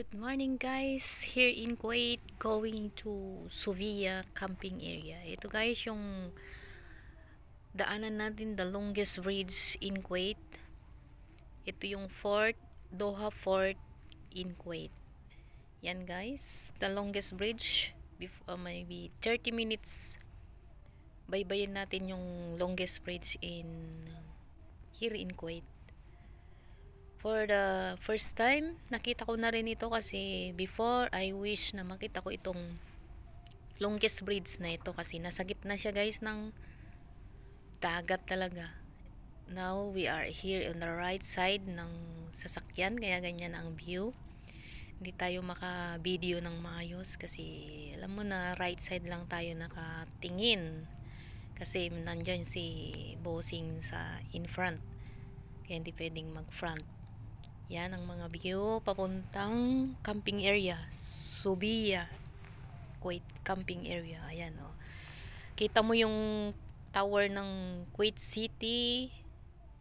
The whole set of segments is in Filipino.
Good morning guys, here in Kuwait, going to Suvia camping area. Ito guys yung daanan natin, the longest bridge in Kuwait. Ito yung Doha Fort in Kuwait. Yan guys, the longest bridge. Maybe 30 minutes baybayin natin yung longest bridge here in Kuwait. For the first time, nakita ko na rin ito kasi before, I wish na makita ko itong longest bridge na ito kasi nasa gitna siya guys ng dagat talaga. Now, we are here on the right side ng sasakyan, kaya ganyan ang view. Hindi tayo maka-video ng maayos kasi alam mo na right side lang tayo nakatingin kasi nandyan si bossing sa in front, kaya hindi pwedeng mag-front. Yan ang mga view papuntang camping area, Suvia, Kuwait camping area. Ayan oh. Kita mo yung tower ng Kuwait City.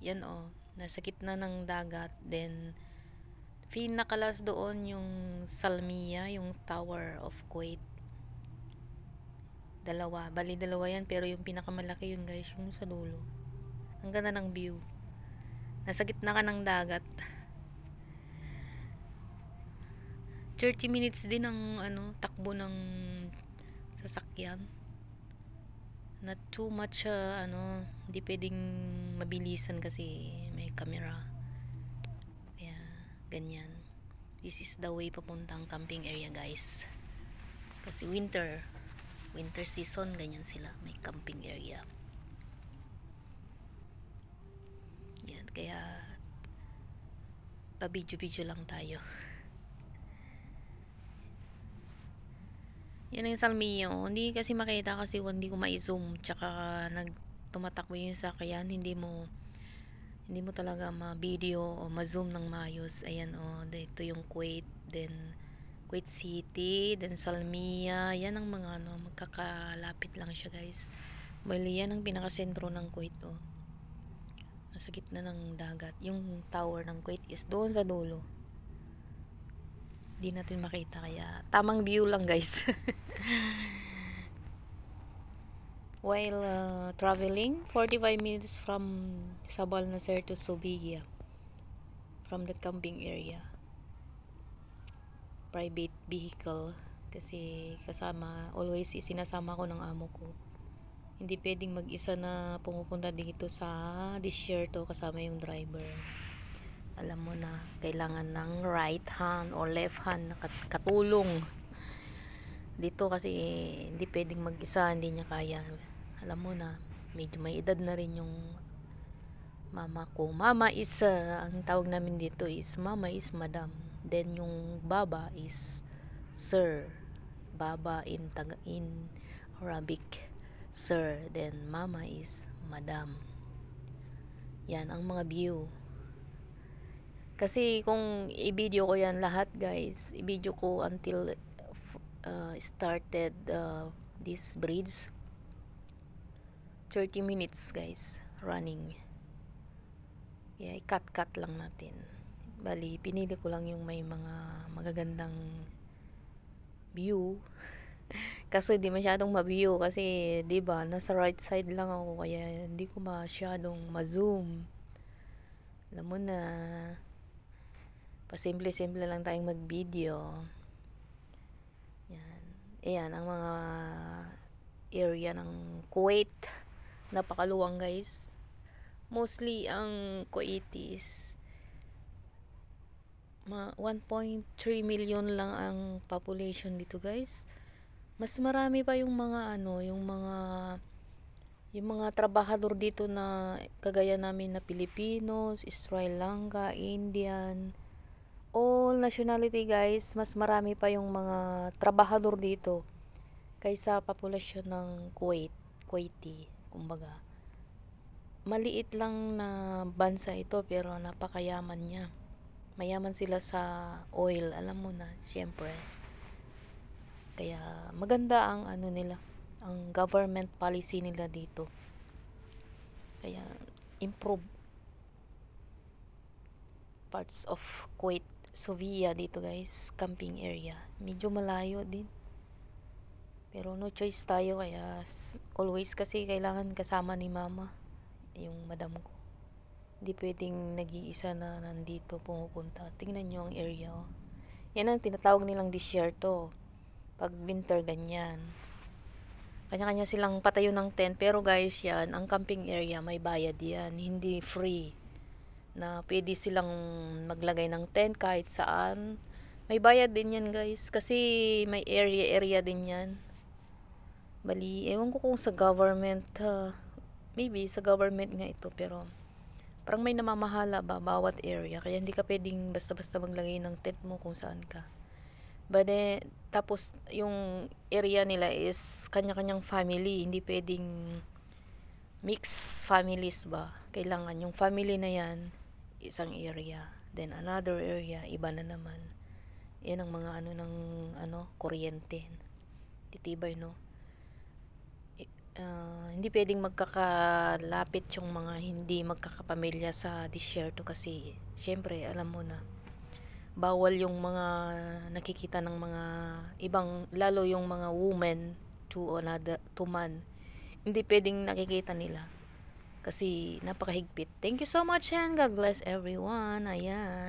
Yan oh, nasa gitna ng dagat. Then pinakalas doon yung Salmiya, yung Tower of Kuwait. Bali dalawa yan, pero yung pinakamalaki yun guys, yung sa dulo. Ang ganda ng view. Nasa gitna ka ng dagat. 30 minutes din ang takbo ng sasakyan. Not too much hindi pwedeng mabilisan kasi may camera. Kaya ganyan. This is the way papuntang camping area guys. Kasi winter season, ganyan sila, may camping area. Yan, kaya pa-video lang tayo. Yan ang Salmiya. Hindi kasi makita kasi hindi ko ma-zoom. Tsaka tumatakbo yung sakyan. Hindi mo talaga ma-video o ma-zoom ng maayos. Ayan o. Dito yung Kuwait. Then Kuwait City. Then Salmiya. Yan ang mga magkakalapit lang siya guys. Bali yan ang pinakasentro ng Kuwait o. Nasa gitna ng dagat. Yung tower ng Kuwait is doon sa dulo. Di natin makita, kaya tamang view lang guys. While traveling 45 minutes from Sabal Nasser to Suvia from the camping area, private vehicle kasi always sinasama ko ng amo ko. Hindi pwedeng mag-isa na pumupunta dito sa desierto kasama yung driver. Alam mo na, kailangan ng right hand or left hand na katulong. Dito kasi hindi pwedeng mag-isa, hindi niya kaya. Alam mo na, medyo may edad na rin yung mama ko. Mama is, ang tawag namin dito is, mama is madam. Then yung baba is sir. Baba in Arabic, sir. Then mama is madam. Yan ang mga view. Kasi kung i-video ko yan lahat guys, i-video ko until started this bridge, 30 minutes guys, running. Yeah, i-cut lang natin. Bali, pinili ko lang yung may mga magagandang view. Kasi di masyadong ma-view kasi 'di ba, nasa right side lang ako kaya hindi ko masyadong ma-zoom. Alam mo na, pasimple-simple lang tayong mag-video. Yan. Ayan ang mga area ng Kuwait. Napakaluwang guys. Mostly ang Kuwaitis 1.3 million lang ang population dito guys. Mas marami pa yung mga yung mga trabahador dito na kagaya namin na Pilipinos, Sri Lanka, Indian, all nationality guys. Mas marami pa yung mga trabahador dito kaysa populasyon ng Kuwaiti. Kumbaga, maliit lang na bansa ito pero napakayaman niya. Mayaman sila sa oil, alam mo na, syempre. Kaya maganda ang nila, ang government policy nila dito. Kaya improve parts of Kuwait Sofia dito guys, camping area. Medyo malayo din. Pero no choice tayo kaya always kasi kailangan kasama ni mama, yung madam ko. Hindi pwedeng nag-iisa na nandito pumupunta. Tingnan nyo ang area. Oh. Yan ang tinatawag nilang disyerto. Pag winter ganyan. Kanya-kanya silang patayo ng tent. Pero guys yan, ang camping area may bayad yan. Hindi free. Na pwede silang maglagay ng tent kahit saan. May bayad din yan guys. Kasi may area din yan. Bali, ewan ko kung sa government, maybe sa government nga ito, pero parang may namamahala ba bawat area, kaya hindi ka pwedeng basta-basta maglagay ng tent mo kung saan ka. But tapos yung area nila is kanya-kanyang family, hindi pwedeng mixed families ba. Kailangan yung family na yan, isang area, then another area, iba na naman. Yan ang mga kuryente. Titibay, no? Hindi pwedeng magkakalapit yung mga hindi magkakapamilya sa disyerto kasi syempre alam mo na bawal yung mga nakikita ng mga ibang, lalo yung mga women to man, hindi pwedeng nakikita nila kasi napakahigpit. Thank you so much and God bless everyone. Ayan.